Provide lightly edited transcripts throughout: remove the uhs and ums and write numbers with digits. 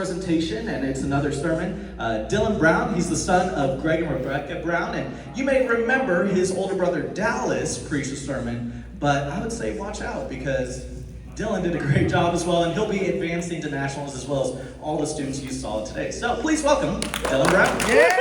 Presentation, and it's another sermon. Dillon Brown, he's the son of Greg and Rebecca Brown, and you may remember his older brother Dallas preached a sermon, but I would say watch out because Dillon did a great job as well, and he'll be advancing to nationals as well as all the students you saw today. So please welcome Dillon Brown. Yeah!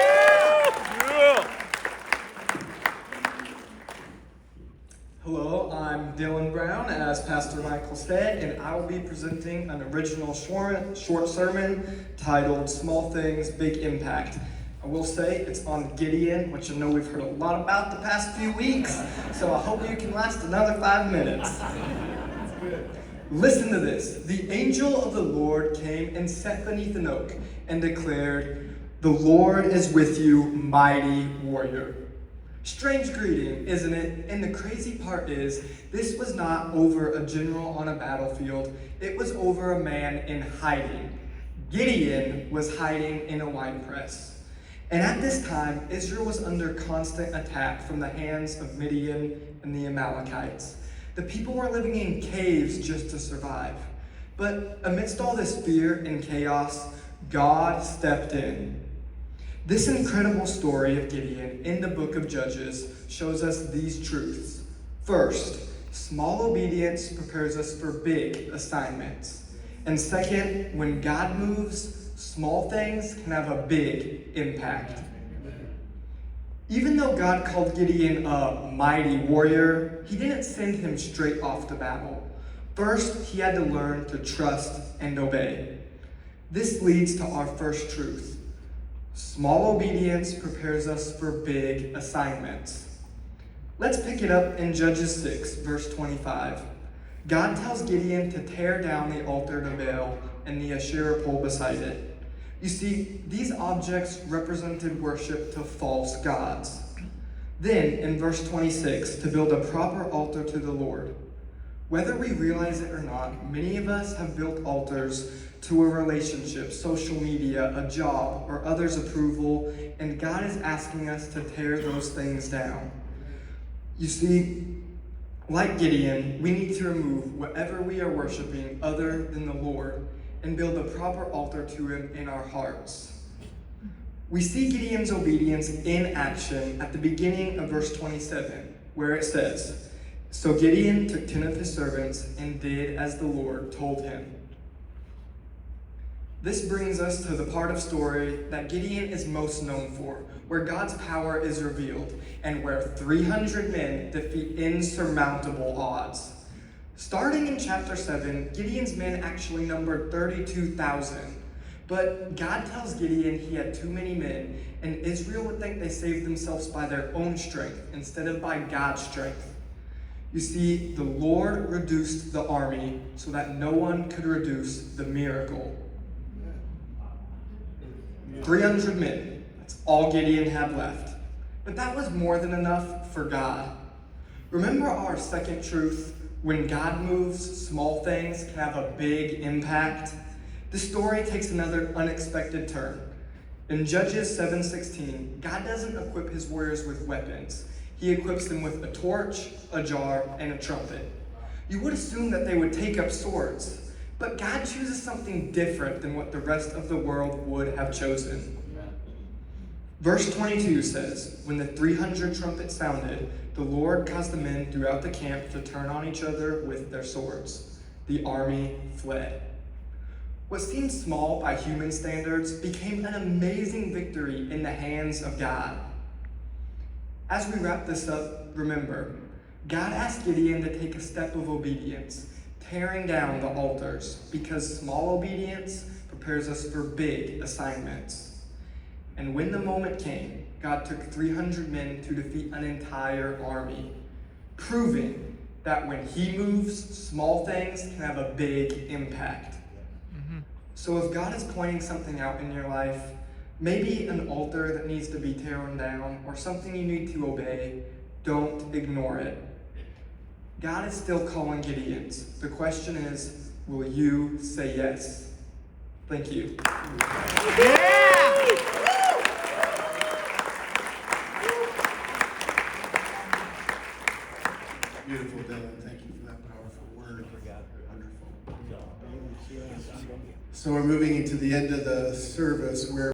Hello, I'm Dillon Brown, as Pastor Michael said, and I will be presenting an original short sermon titled Small Things, Big Impact. I will say it's on Gideon, which I know we've heard a lot about the past few weeks, so I hope you can last another 5 minutes. Listen to this. The angel of the Lord came and sat beneath an oak and declared, "The Lord is with you, mighty warrior." Strange greeting, isn't it? And the crazy part is, this was not over a general on a battlefield. It was over a man in hiding. Gideon was hiding in a wine press. And at this time, Israel was under constant attack from the hands of Midian and the Amalekites. The people were living in caves just to survive. But amidst all this fear and chaos, God stepped in. This incredible story of Gideon in the book of Judges shows us these truths. First, small obedience prepares us for big assignments. And second, when God moves, small things can have a big impact. Even though God called Gideon a mighty warrior, he didn't send him straight off to battle. First, he had to learn to trust and obey. This leads to our first truth. Small obedience prepares us for big assignments. Let's pick it up in Judges 6, verse 25. God tells Gideon to tear down the altar to Baal and the Asherah pole beside it. You see, these objects represented worship to false gods. Then, in verse 26, to build a proper altar to the Lord. Whether we realize it or not, many of us have built altars to a relationship, social media, a job, or others' approval, and God is asking us to tear those things down. You see, like Gideon, we need to remove whatever we are worshiping other than the Lord and build a proper altar to Him in our hearts. We see Gideon's obedience in action at the beginning of verse 27, where it says, "So Gideon took 10 of his servants and did as the Lord told him." This brings us to the part of story that Gideon is most known for, where God's power is revealed, and where 300 men defeat insurmountable odds. Starting in chapter 7, Gideon's men actually numbered 32,000. But God tells Gideon he had too many men, and Israel would think they saved themselves by their own strength instead of by God's strength. You see, the Lord reduced the army so that no one could reduce the miracle. 300 men. That's all Gideon had left. But that was more than enough for God. Remember our second truth? When God moves, small things can have a big impact. The story takes another unexpected turn. In Judges 7:16, God doesn't equip his warriors with weapons. He equips them with a torch, a jar, and a trumpet. You would assume that they would take up swords. But God chooses something different than what the rest of the world would have chosen. Verse 22 says, "When the 300 trumpets sounded, the Lord caused the men throughout the camp to turn on each other with their swords. The army fled." What seemed small by human standards became an amazing victory in the hands of God. As we wrap this up, remember, God asked Gideon to take a step of obedience, tearing down the altars, because small obedience prepares us for big assignments. And when the moment came, God took 300 men to defeat an entire army, proving that when He moves, small things can have a big impact. So if God is pointing something out in your life, maybe an altar that needs to be torn down or something you need to obey, don't ignore it. God is still calling Gideons. The question is, will you say yes? Thank you. Yeah! Beautiful, Dylan. Thank you for that powerful word. Wonderful. So we're moving into the end of the service where